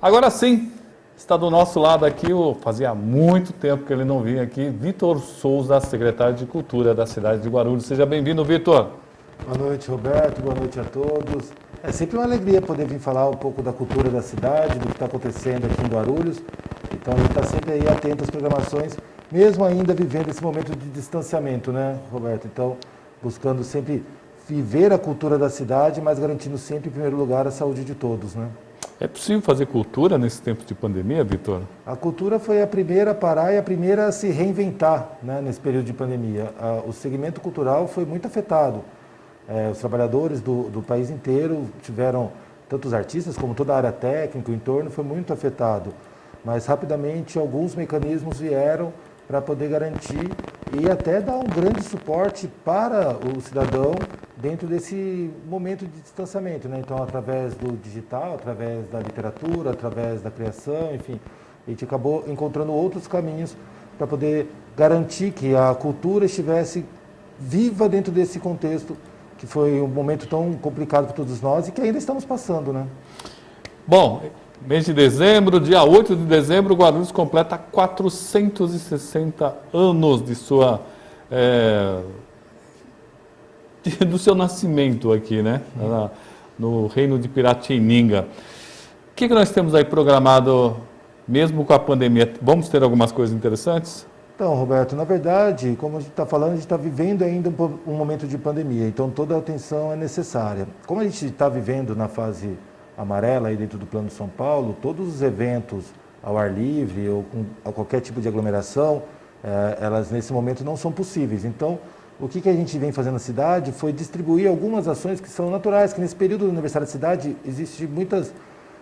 Agora sim, está do nosso lado aqui, fazia muito tempo que ele não vinha aqui, Vitor Souza, secretário de Cultura da cidade de Guarulhos. Seja bem-vindo, Vitor. Boa noite, Roberto. Boa noite a todos. É sempre uma alegria poder vir falar um pouco da cultura da cidade, do que está acontecendo aqui em Guarulhos. Então, a gente está sempre aí atento às programações, mesmo ainda vivendo esse momento de distanciamento, né, Roberto? Então, buscando sempre viver a cultura da cidade, mas garantindo sempre, em primeiro lugar, a saúde de todos, né? É possível fazer cultura nesse tempo de pandemia, Vitor? A cultura foi a primeira a parar e a primeira a se reinventar, né, nesse período de pandemia. O segmento cultural foi muito afetado. Os trabalhadores do país inteiro tiveram, tanto os artistas como toda a área técnica, o entorno foi muito afetado. Mas rapidamente alguns mecanismos vieram para poder garantir e até dar um grande suporte para o cidadão dentro desse momento de distanciamento, né? Então, através do digital, através da literatura, através da criação, enfim, a gente acabou encontrando outros caminhos para poder garantir que a cultura estivesse viva dentro desse contexto, que foi um momento tão complicado para todos nós e que ainda estamos passando, né? Bom, mês de dezembro, dia 8 de dezembro, Guarulhos completa 460 anos de sua... do seu nascimento aqui, né? No reino de Piratininga. O que nós temos aí programado, mesmo com a pandemia? Vamos ter algumas coisas interessantes? Então, Roberto, na verdade, como a gente está falando, a gente está vivendo ainda um momento de pandemia, então toda a atenção é necessária. Como a gente está vivendo na fase amarela aí dentro do Plano de São Paulo, todos os eventos ao ar livre ou com qualquer tipo de aglomeração, elas nesse momento não são possíveis. Então, o que a gente vem fazendo na cidade foi distribuir algumas ações que são naturais, que nesse período do aniversário da cidade existem muitas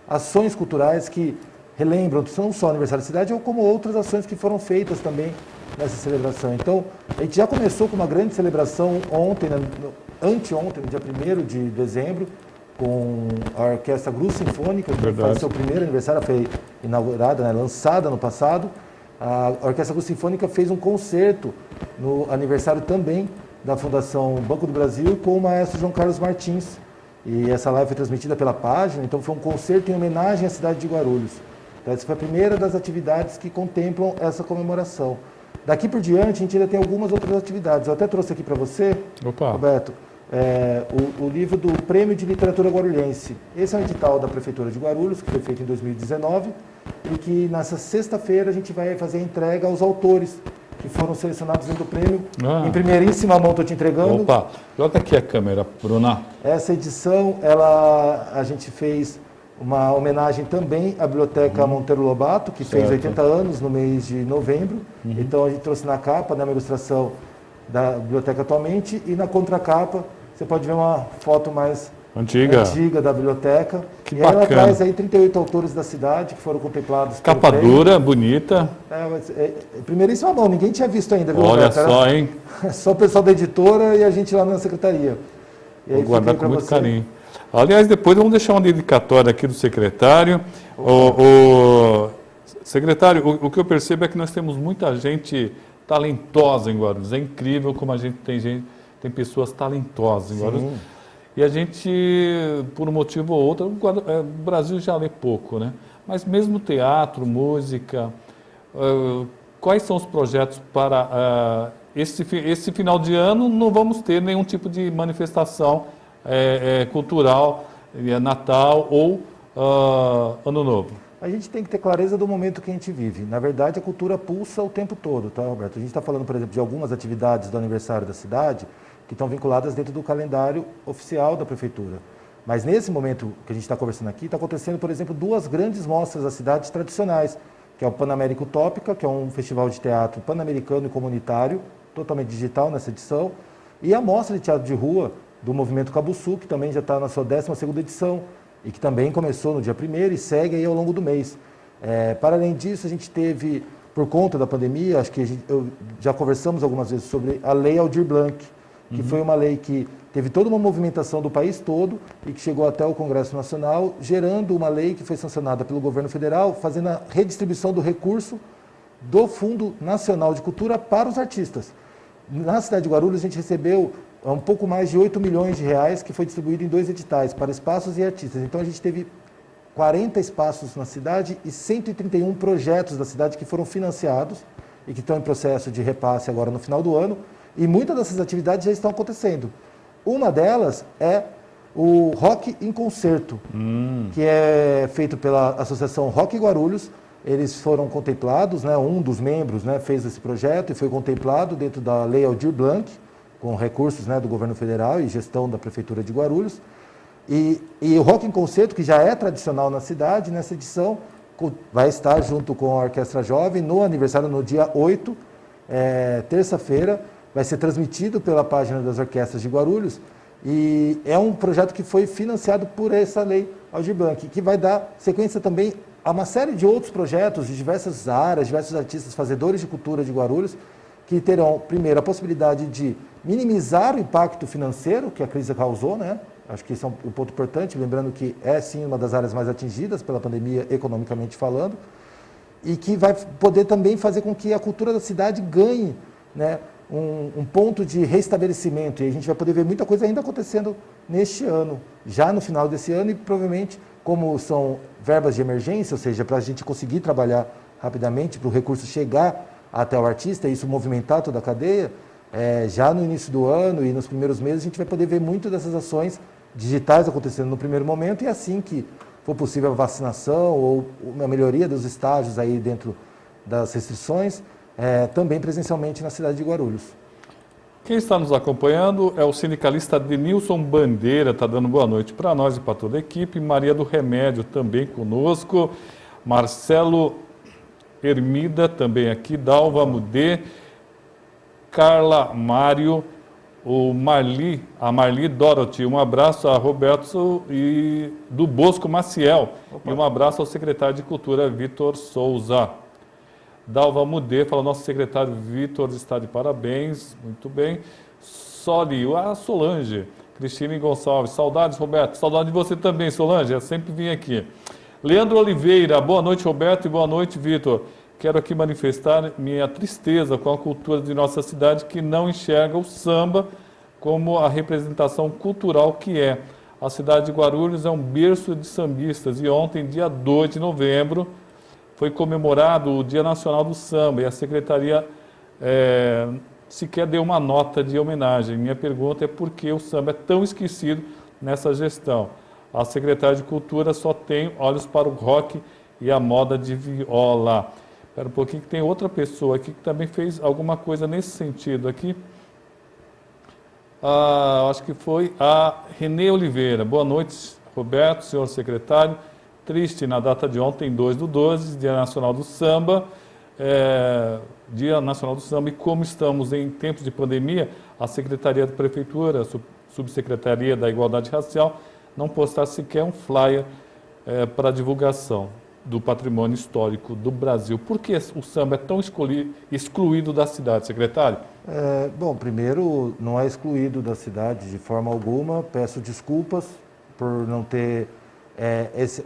ações culturais que relembram, não só o aniversário da cidade, ou como outras ações que foram feitas também nessa celebração. Então, a gente já começou com uma grande celebração ontem, anteontem, no dia 1º de dezembro, com a Orquestra Gru Sinfônica, que faz seu primeiro aniversário, foi inaugurada, né, lançada no passado. A Orquestra Gru Sinfônica fez um concerto no aniversário também da Fundação Banco do Brasil com o maestro João Carlos Martins. E essa live foi transmitida pela página, então foi um concerto em homenagem à cidade de Guarulhos. Então, essa foi a primeira das atividades que contemplam essa comemoração. Daqui por diante, a gente ainda tem algumas outras atividades. Eu até trouxe aqui para você, Roberto, o livro do Prêmio de Literatura Guarulhense. Esse é um edital da Prefeitura de Guarulhos, que foi feito em 2019, e que nessa sexta-feira a gente vai fazer a entrega aos autores que foram selecionados dentro do prêmio. Em primeiríssima mão estou te entregando. Opa, joga aqui a câmera, Bruna. Essa edição, a gente fez uma homenagem também à Biblioteca Monteiro Lobato, que fez 80 anos no mês de novembro. Então a gente trouxe na capa, né, uma ilustração da biblioteca atualmente, e na contracapa você pode ver uma foto mais antiga da biblioteca. Que e bacana. Ela traz aí 38 autores da cidade que foram contemplados. Capa dura, bonita. Primeiríssima mão, ninguém tinha visto ainda, viu? Olha só, hein? Só o pessoal da editora e a gente lá na secretaria. E aí, vou guardar com muito carinho. Aliás, depois vamos deixar uma dedicatória aqui do secretário. O secretário, o que eu percebo é que nós temos muita gente talentosa em Guarulhos. É incrível como a gente tem pessoas talentosas em Guarulhos. E a gente, por um motivo ou outro, o Brasil já lê pouco, né? Mas mesmo teatro, música, quais são os projetos para esse final de ano? Não vamos ter nenhum tipo de manifestação cultural, Natal ou Ano Novo. A gente tem que ter clareza do momento que a gente vive. Na verdade, a cultura pulsa o tempo todo, tá, Roberto? A gente está falando, por exemplo, de algumas atividades do aniversário da cidade que estão vinculadas dentro do calendário oficial da Prefeitura. Mas nesse momento que a gente está conversando aqui, está acontecendo, por exemplo, duas grandes mostras da cidade tradicionais, que é o Panamérica Utópica, que é um festival de teatro pan-americano e comunitário, totalmente digital nessa edição, e a Mostra de Teatro de Rua do Movimento Cabuçu, que também já está na sua 12ª edição, e que também começou no dia 1º e segue aí ao longo do mês. Para além disso, a gente teve, por conta da pandemia, acho que já conversamos algumas vezes sobre a Lei Aldir Blanc, que foi uma lei que teve toda uma movimentação do país todo e que chegou até o Congresso Nacional, gerando uma lei que foi sancionada pelo governo federal, fazendo a redistribuição do recurso do Fundo Nacional de Cultura para os artistas. Na cidade de Guarulhos, a gente recebeu um pouco mais de 8 milhões de reais que foi distribuído em 2 editais para espaços e artistas. Então a gente teve 40 espaços na cidade e 131 projetos da cidade que foram financiados e que estão em processo de repasse agora no final do ano. E muitas dessas atividades já estão acontecendo. Uma delas é o Rock em Concerto, que é feito pela Associação Rock Guarulhos. Eles foram contemplados, né, um dos membros, né, fez esse projeto e foi contemplado dentro da Lei Aldir Blanc, com recursos, né, do governo federal e gestão da Prefeitura de Guarulhos. E o Rock em Concerto, que já é tradicional na cidade, nessa edição, vai estar junto com a Orquestra Jovem no aniversário no dia 8, terça-feira. Vai ser transmitido pela página das orquestras de Guarulhos. E é um projeto que foi financiado por essa lei Aldir Blanc, que vai dar sequência também a uma série de outros projetos de diversas áreas, diversos artistas, fazedores de cultura de Guarulhos, que terão, primeiro, a possibilidade de minimizar o impacto financeiro que a crise causou, né? Acho que isso é um ponto importante, lembrando que é sim uma das áreas mais atingidas pela pandemia, economicamente falando, e que vai poder também fazer com que a cultura da cidade ganhe, né, um ponto de restabelecimento. E a gente vai poder ver muita coisa ainda acontecendo neste ano, já no final desse ano, e provavelmente, como são verbas de emergência, ou seja, para a gente conseguir trabalhar rapidamente, para o recurso chegar até o artista e isso movimentar toda a cadeia, já no início do ano e nos primeiros meses a gente vai poder ver muito dessas ações digitais acontecendo no primeiro momento, e assim que for possível a vacinação ou a melhoria dos estágios aí dentro das restrições, também presencialmente na cidade de Guarulhos. Quem está nos acompanhando é o sindicalista Denilson Bandeira, está dando boa noite para nós e para toda a equipe. Maria do Remédio também conosco. Marcelo Hermida também aqui. Dalva Mudê. Carla Mário. A Marli Dorothy. Um abraço a Roberto e do Bosco Maciel. Opa. E um abraço ao secretário de Cultura, Vitor Souza. Dalva Mudê fala, nosso secretário Vitor está de parabéns, muito bem. Solange, Cristine Gonçalves, saudades, Roberto, saudade de você também, Solange, eu sempre vim aqui. Leandro Oliveira, boa noite, Roberto, e boa noite, Vitor. Quero aqui manifestar minha tristeza com a cultura de nossa cidade que não enxerga o samba como a representação cultural que é. A cidade de Guarulhos é um berço de sambistas e ontem, dia 2 de novembro, foi comemorado o Dia Nacional do Samba e a Secretaria sequer deu uma nota de homenagem. Minha pergunta é por que o samba é tão esquecido nessa gestão? A Secretaria de Cultura só tem olhos para o rock e a moda de viola. Espera um pouquinho que tem outra pessoa aqui que também fez alguma coisa nesse sentido aqui. Acho que foi a Renê Oliveira. Boa noite, Roberto, senhor secretário. Triste na data de ontem, 2/12, Dia Nacional do Samba. Dia Nacional do Samba, e como estamos em tempos de pandemia, a Secretaria da Prefeitura, Subsecretaria da Igualdade Racial, não postar sequer um flyer para divulgação do patrimônio histórico do Brasil. Por que o samba é tão excluído da cidade, secretário? Bom, primeiro, não é excluído da cidade de forma alguma. Peço desculpas por não ter...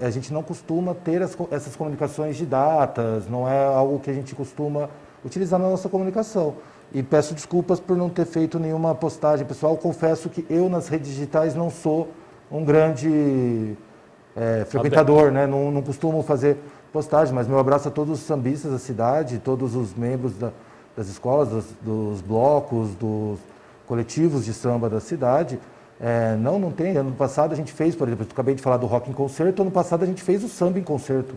a gente não costuma ter essas comunicações de datas, não é algo que a gente costuma utilizar na nossa comunicação. E peço desculpas por não ter feito nenhuma postagem. Pessoal, confesso que eu nas redes digitais não sou um grande frequentador, né? Não costumo fazer postagem, mas meu abraço a todos os sambistas da cidade, todos os membros das escolas, dos blocos, dos coletivos de samba da cidade. Não tem. Ano passado a gente fez, por exemplo, eu acabei de falar do Rock em Concerto, ano passado a gente fez o Samba em Concerto.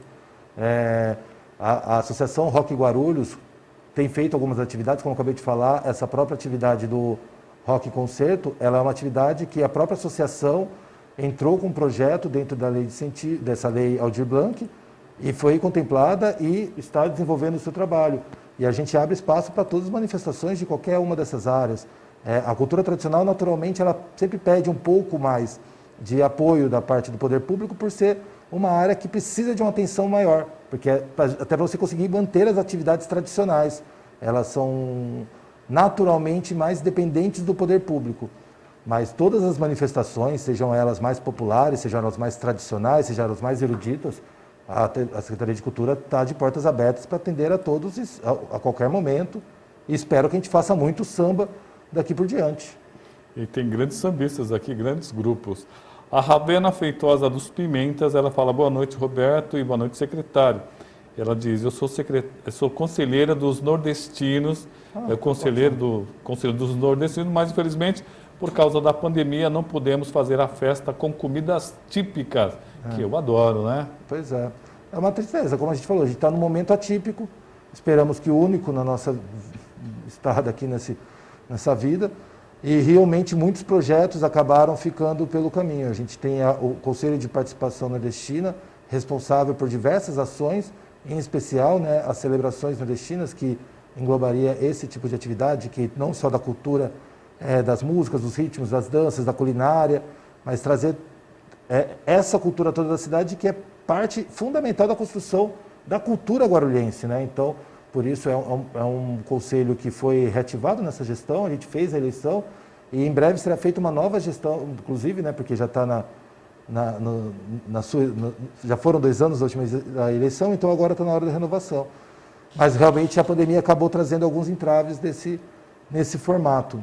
A Associação Rock Guarulhos tem feito algumas atividades, como eu acabei de falar, essa própria atividade do Rock em Concerto, ela é uma atividade que a própria associação entrou com um projeto dentro da lei dessa lei Aldir Blanc e foi contemplada e está desenvolvendo o seu trabalho. E a gente abre espaço para todas as manifestações de qualquer uma dessas áreas. A cultura tradicional, naturalmente, ela sempre pede um pouco mais de apoio da parte do poder público por ser uma área que precisa de uma atenção maior, porque até para você conseguir manter as atividades tradicionais, elas são naturalmente mais dependentes do poder público. Mas todas as manifestações, sejam elas mais populares, sejam elas mais tradicionais, sejam elas mais eruditas, a Secretaria de Cultura está de portas abertas para atender a todos a qualquer momento, e espero que a gente faça muito samba daqui por diante. E tem grandes sambistas aqui, grandes grupos. A Ravena Feitosa dos Pimentas, ela fala: boa noite, Roberto, e boa noite, secretário. Ela diz: eu sou conselheira dos nordestinos, conselheiro dos nordestinos, mas infelizmente, por causa da pandemia, não pudemos fazer a festa com comidas típicas, que eu adoro, né? Pois é. É uma tristeza, como a gente falou, a gente está num momento atípico, esperamos que único na nossa estada aqui nessa vida, e realmente muitos projetos acabaram ficando pelo caminho. A gente tem o Conselho de Participação Nordestina, responsável por diversas ações, em especial, né, as celebrações nordestinas, que englobaria esse tipo de atividade, que não só da cultura, das músicas, dos ritmos, das danças, da culinária, mas trazer essa cultura toda da cidade, que é parte fundamental da construção da cultura guarulhense, né? Então, por isso é um conselho que foi reativado nessa gestão, a gente fez a eleição e em breve será feita uma nova gestão, inclusive, né, porque já está já foram 2 anos da última eleição, então agora está na hora da renovação. Mas realmente a pandemia acabou trazendo alguns entraves nesse formato.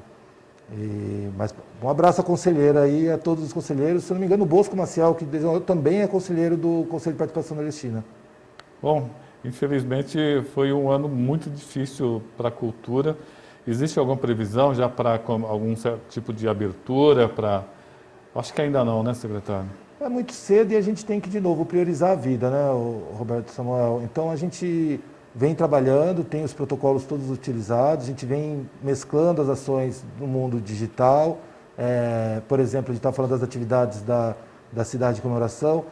Mas um abraço à conselheira aí, a todos os conselheiros. Se não me engano, o Bosco Maciel, que também é conselheiro do Conselho de Participação Nordestina. Bom, infelizmente foi um ano muito difícil para a cultura. Existe alguma previsão já para algum certo tipo de abertura? Acho que ainda não, né, secretário? É muito cedo e a gente tem que, de novo, priorizar a vida, né, Roberto Samuel? Então a gente vem trabalhando, tem os protocolos todos utilizados, a gente vem mesclando as ações no mundo digital. Por exemplo, a gente está falando das atividades da cidade de comemoração.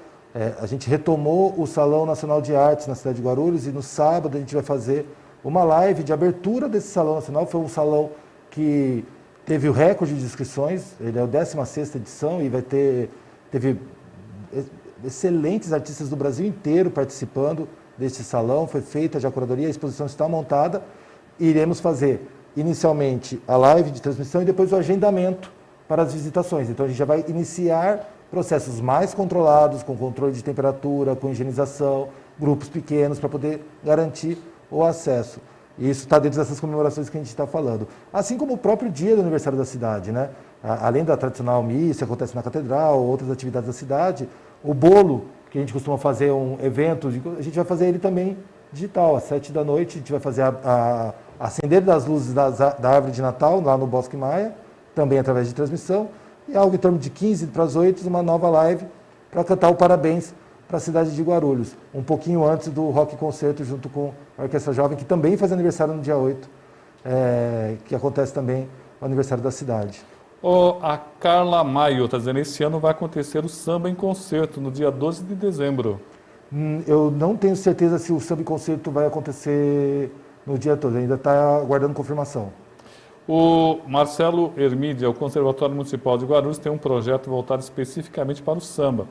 A gente retomou o Salão Nacional de Artes na cidade de Guarulhos e no sábado a gente vai fazer uma live de abertura desse Salão Nacional. Foi um salão que teve o recorde de inscrições, ele é a 16ª edição e teve excelentes artistas do Brasil inteiro participando desse salão. Foi feita já a curadoria, a exposição está montada. Iremos fazer inicialmente a live de transmissão e depois o agendamento para as visitações. Então a gente já vai iniciar processos mais controlados, com controle de temperatura, com higienização, grupos pequenos para poder garantir o acesso. E isso está dentro dessas comemorações que a gente está falando. Assim como o próprio dia do aniversário da cidade, né? Além da tradicional missa que acontece na catedral, outras atividades da cidade, o bolo, que a gente costuma fazer um evento, a gente vai fazer ele também digital. Às 7 da noite a gente vai fazer acender das luzes da árvore de Natal, lá no Bosque Maia, também através de transmissão. E algo em torno de 15 para as 8, uma nova live para cantar o parabéns para a cidade de Guarulhos, um pouquinho antes do Rock Concerto, junto com a Orquestra Jovem, que também faz aniversário no dia 8, que acontece também o aniversário da cidade. A Carla Maio está dizendo: esse ano vai acontecer o Samba em Concerto, no dia 12 de dezembro. Eu não tenho certeza se o Samba em Concerto vai acontecer no dia todo, ainda está aguardando confirmação. O Marcelo Hermídia, o Conservatório Municipal de Guarulhos, tem um projeto voltado especificamente para o samba.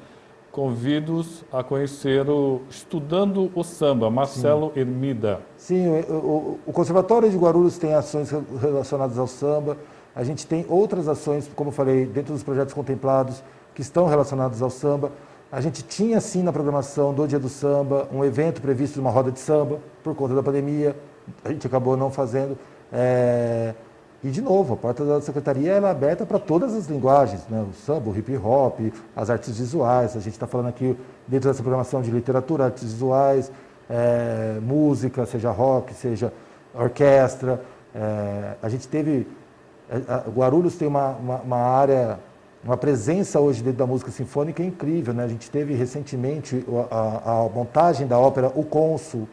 Convido-os a conhecer Estudando o Samba, Marcelo Hermida. Sim, o Conservatório de Guarulhos tem ações relacionadas ao samba. A gente tem outras ações, como eu falei, dentro dos projetos contemplados, que estão relacionados ao samba. A gente tinha, sim, na programação do Dia do Samba, um evento previsto de uma roda de samba, por conta da pandemia. A gente acabou não fazendo. E, de novo, a porta da secretaria ela é aberta para todas as linguagens, né? O samba, o hip hop, as artes visuais. A gente está falando aqui, dentro dessa programação de literatura, artes visuais, música, seja rock, seja orquestra. A gente teve... Guarulhos tem uma área, uma presença hoje dentro da música sinfônica incrível, né? A gente teve recentemente a montagem da ópera O Cônsul,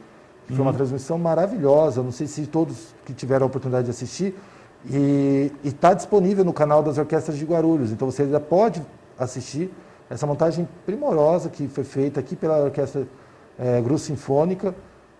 que foi uma transmissão maravilhosa. Não sei se todos que tiveram a oportunidade de assistir, e está disponível no canal das orquestras de Guarulhos, então você ainda pode assistir essa montagem primorosa que foi feita aqui pela Orquestra Gru Sinfônica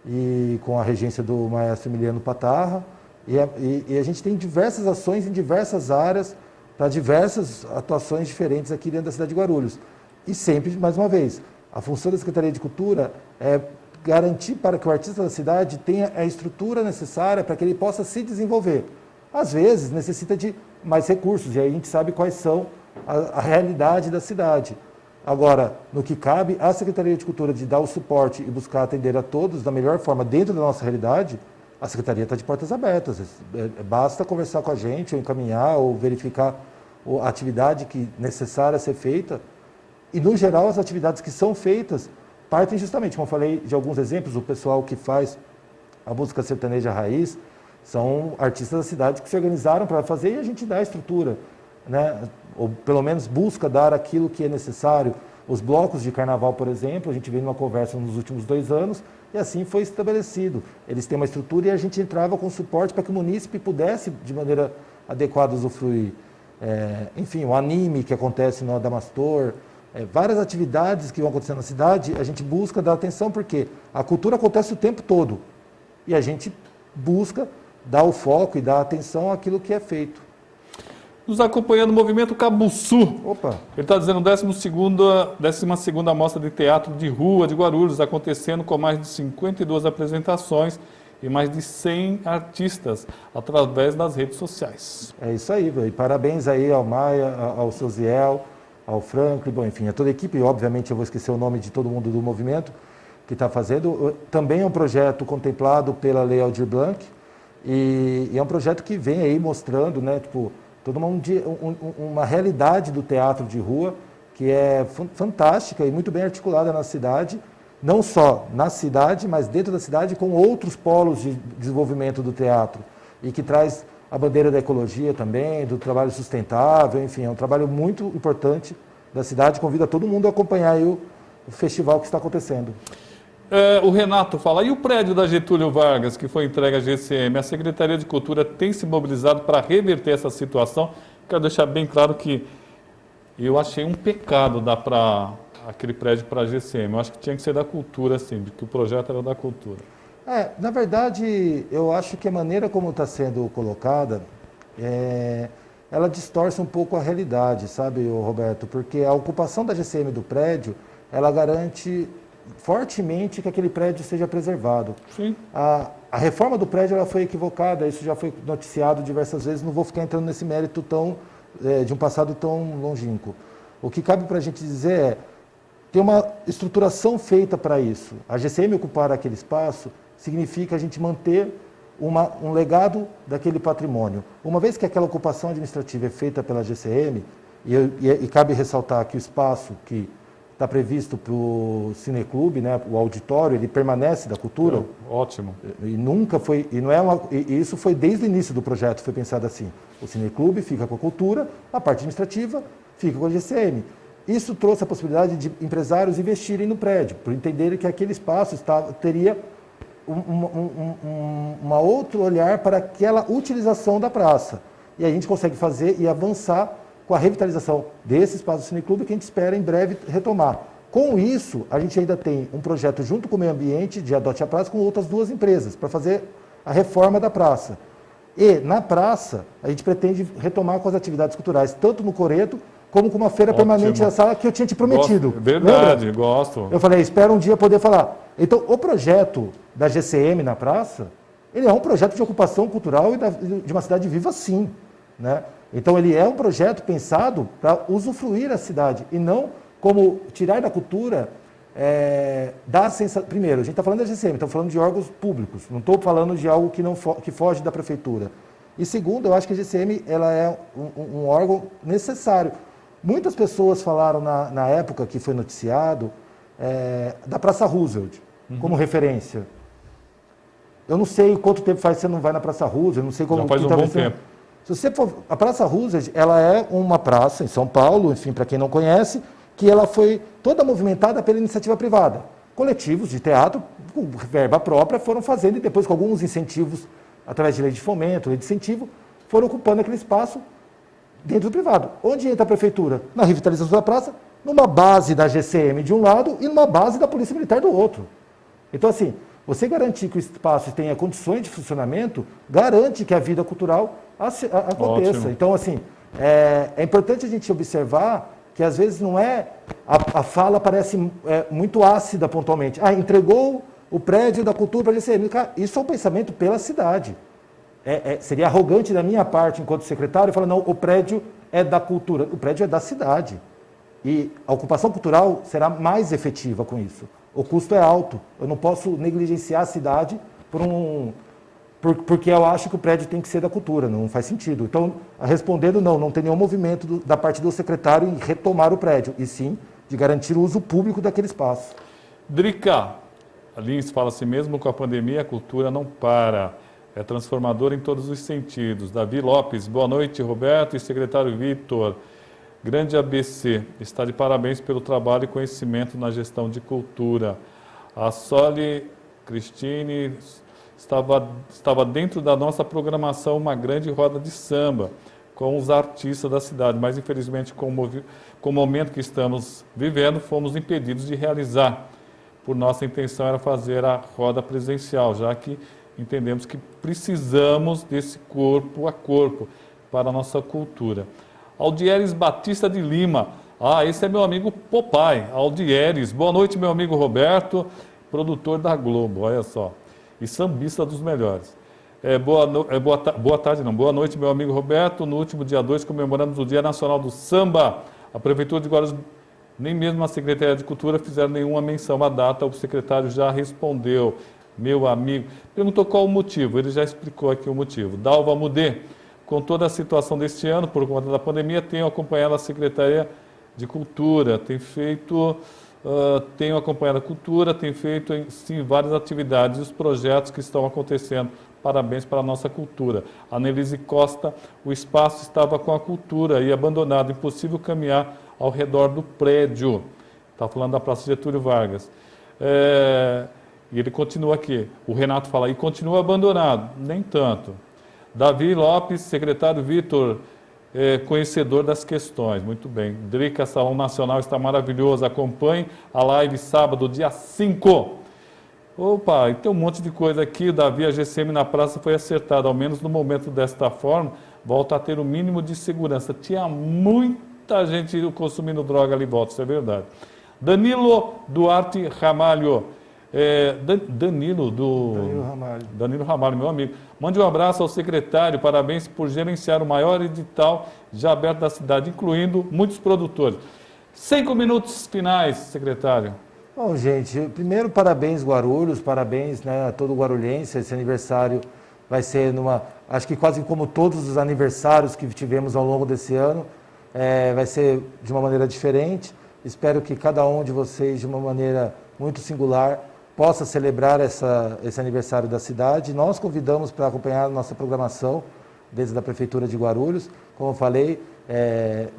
e com a regência do maestro Emiliano Patarra, e a gente tem diversas ações em diversas áreas, para diversas atuações diferentes aqui dentro da cidade de Guarulhos. E sempre, mais uma vez, a função da Secretaria de Cultura é garantir para que o artista da cidade tenha a estrutura necessária para que ele possa se desenvolver. Às vezes, necessita de mais recursos, e aí a gente sabe quais são a realidade da cidade. Agora, no que cabe à Secretaria de Cultura de dar o suporte e buscar atender a todos da melhor forma dentro da nossa realidade, a Secretaria está de portas abertas. Basta conversar com a gente, ou encaminhar, ou verificar a atividade que necessária a ser feita. E, no geral, as atividades que são feitas partem justamente, como eu falei, de alguns exemplos, o pessoal que faz a música sertaneja raiz são artistas da cidade que se organizaram para fazer e a gente dá a estrutura, né? Ou pelo menos busca dar aquilo que é necessário. Os blocos de carnaval, por exemplo, a gente veio numa conversa nos últimos 2 anos e assim foi estabelecido. Eles têm uma estrutura e a gente entrava com suporte para que o munícipe pudesse, de maneira adequada, usufruir. Enfim, o anime que acontece no Adamastor, várias atividades que vão acontecer na cidade, a gente busca dar atenção porque a cultura acontece o tempo todo e a gente busca dar o foco e dar atenção àquilo que é feito. Nos acompanhando o movimento Cabuçu. Opa! Ele está dizendo 12ª Mostra de Teatro de Rua de Guarulhos, acontecendo com mais de 52 apresentações e mais de 100 artistas, através das redes sociais. É isso aí, e parabéns aí ao Maia, ao seu Ziel, ao Franklin, bom, enfim, a toda a equipe, e obviamente eu vou esquecer o nome de todo mundo do movimento que está fazendo. Também é um projeto contemplado pela Lei Aldir Blanc, e é um projeto que vem aí mostrando, né, tipo, toda uma realidade do teatro de rua que é fantástica e muito bem articulada na cidade, não só na cidade, mas dentro da cidade com outros polos de desenvolvimento do teatro e que traz a bandeira da ecologia também, do trabalho sustentável, enfim, é um trabalho muito importante da cidade. Convido a todo mundo a acompanhar aí o festival que está acontecendo. O Renato fala, e o prédio da Getúlio Vargas, que foi entregue à GCM? A Secretaria de Cultura tem se mobilizado para reverter essa situação? Quero deixar bem claro que eu achei um pecado dar aquele prédio para a GCM. Eu acho que tinha que ser da cultura, sim, porque o projeto era da cultura. Na verdade, eu acho que a maneira como está sendo colocada, ela distorce um pouco a realidade, sabe, Roberto? Porque a ocupação da GCM do prédio, ela garante fortemente que aquele prédio seja preservado. Sim. A reforma do prédio ela foi equivocada, isso já foi noticiado diversas vezes, não vou ficar entrando nesse mérito de um passado tão longínquo. O que cabe para a gente dizer é, tem uma estruturação feita para isso. A GCM ocupar aquele espaço significa a gente manter um legado daquele patrimônio. Uma vez que aquela ocupação administrativa é feita pela GCM, e cabe ressaltar que o espaço que está previsto para o Cineclube, né, o auditório, ele permanece da cultura. Ótimo. E nunca foi, e isso foi desde o início do projeto, foi pensado assim. O Cineclube fica com a cultura, a parte administrativa fica com a GCM. Isso trouxe a possibilidade de empresários investirem no prédio, por entenderem que aquele espaço teria um outro olhar para aquela utilização da praça. E a gente consegue fazer e avançar com a revitalização desse espaço do Cineclube que a gente espera em breve retomar. Com isso, a gente ainda tem um projeto junto com o meio ambiente de Adote a Praça com outras 2 empresas para fazer a reforma da praça. E na praça, a gente pretende retomar com as atividades culturais, tanto no Coreto, como com uma feira permanente na sala que eu tinha te prometido. Verdade, lembra? gosto. Eu falei, espero um dia poder falar. Então, o projeto da GCM na praça, ele é um projeto de ocupação cultural e de uma cidade viva, sim, né? Então, ele é um projeto pensado para usufruir a cidade e não como tirar da cultura, dar sensação... Primeiro, a gente está falando da GCM, estamos falando de órgãos públicos, não estou falando de algo que foge da prefeitura. E segundo, eu acho que a GCM ela é um órgão necessário. Muitas pessoas falaram na época que foi noticiado da Praça Roosevelt como referência. Eu não sei quanto tempo faz que você não vai na Praça Roosevelt, não sei como... Já faz um bom tempo. Se você for, a Praça Roosevelt, ela é uma praça em São Paulo, enfim, para quem não conhece, que ela foi toda movimentada pela iniciativa privada. Coletivos de teatro, com verba própria, foram fazendo e depois com alguns incentivos, através de lei de fomento, lei de incentivo, foram ocupando aquele espaço dentro do privado. Onde entra a prefeitura? Na revitalização da praça, numa base da GCM de um lado e numa base da Polícia Militar do outro. Então, assim, você garantir que o espaço tenha condições de funcionamento, garante que a vida cultural aconteça. Ótimo. Então, assim, é importante a gente observar que às vezes não é... A fala parece muito ácida pontualmente. Entregou o prédio da cultura para a GCM. Isso é um pensamento pela cidade. Seria arrogante da minha parte, enquanto secretário, falar, não, o prédio é da cultura. O prédio é da cidade. E a ocupação cultural será mais efetiva com isso. O custo é alto. Eu não posso negligenciar a cidade por Porque eu acho que o prédio tem que ser da cultura, não faz sentido. Então, respondendo, não tem nenhum movimento da parte do secretário em retomar o prédio, e sim de garantir o uso público daquele espaço. Drica, Lins fala assim, mesmo com a pandemia, a cultura não para. É transformadora em todos os sentidos. Davi Lopes, boa noite, Roberto e secretário Vitor. Grande ABC, está de parabéns pelo trabalho e conhecimento na gestão de cultura. A Soli Cristine estava dentro da nossa programação uma grande roda de samba com os artistas da cidade, mas infelizmente com o momento que estamos vivendo, fomos impedidos de realizar. Por nossa intenção era fazer a roda presencial, já que entendemos que precisamos desse corpo a corpo para a nossa cultura. Aldieres Batista de Lima. Esse é meu amigo Popai, Aldieres. Boa noite, meu amigo Roberto, produtor da Globo, olha só. E sambista dos melhores. Boa noite, meu amigo Roberto. No último dia 2, comemoramos o Dia Nacional do Samba. A Prefeitura de Guarulhos, nem mesmo a Secretaria de Cultura fizeram nenhuma menção à data. O secretário já respondeu. Meu amigo, perguntou qual o motivo, ele já explicou aqui o motivo. Dalva Mudê, com toda a situação deste ano, por conta da pandemia, tenho acompanhado a Secretaria de Cultura, tenho acompanhado a cultura, tenho feito, sim, várias atividades e os projetos que estão acontecendo. Parabéns para a nossa cultura. A Nelise Costa, o espaço estava com a cultura e abandonado, impossível caminhar ao redor do prédio. Está falando da Praça Getúlio Vargas. E ele continua aqui, o Renato fala, e continua abandonado, nem tanto. Davi Lopes, secretário Vitor, conhecedor das questões, muito bem. Drica, Salão Nacional está maravilhoso, acompanhe a live sábado, dia 5. Opa, e tem um monte de coisa aqui, o Davi, a GCM na praça foi acertada, ao menos no momento desta forma, volta a ter o mínimo de segurança. Tinha muita gente consumindo droga ali em volta, isso é verdade. Danilo Duarte Ramalho. Danilo Ramalho, meu amigo. Mande um abraço ao secretário, parabéns por gerenciar o maior edital já aberto da cidade, incluindo muitos produtores. 5 minutos finais, secretário. Bom, gente, primeiro parabéns Guarulhos, parabéns, né, a todo guarulhense. Esse aniversário vai ser acho que quase como todos os aniversários que tivemos ao longo desse ano, vai ser de uma maneira diferente. Espero que cada um de vocês, de uma maneira muito singular, possa celebrar esse aniversário da cidade. Nós convidamos para acompanhar a nossa programação desde a Prefeitura de Guarulhos. Como eu falei,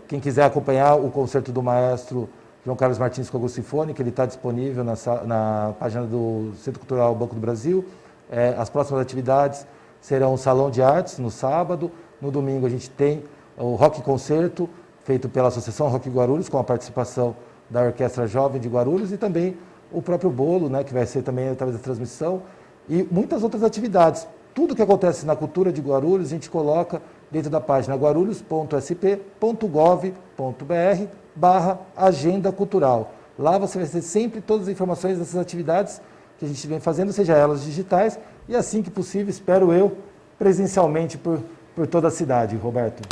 quem quiser acompanhar o concerto do maestro João Carlos Martins com o Sinfônica, que ele está disponível na página do Centro Cultural Banco do Brasil. As próximas atividades serão o Salão de Artes no sábado. No domingo a gente tem o Rock Concerto, feito pela Associação Rock Guarulhos, com a participação da Orquestra Jovem de Guarulhos e também o próprio bolo, né, que vai ser também através da transmissão, e muitas outras atividades. Tudo que acontece na cultura de Guarulhos, a gente coloca dentro da página guarulhos.sp.gov.br/agenda cultural. Lá você vai ter sempre todas as informações dessas atividades que a gente vem fazendo, seja elas digitais, e assim que possível, espero eu, presencialmente por toda a cidade, Roberto.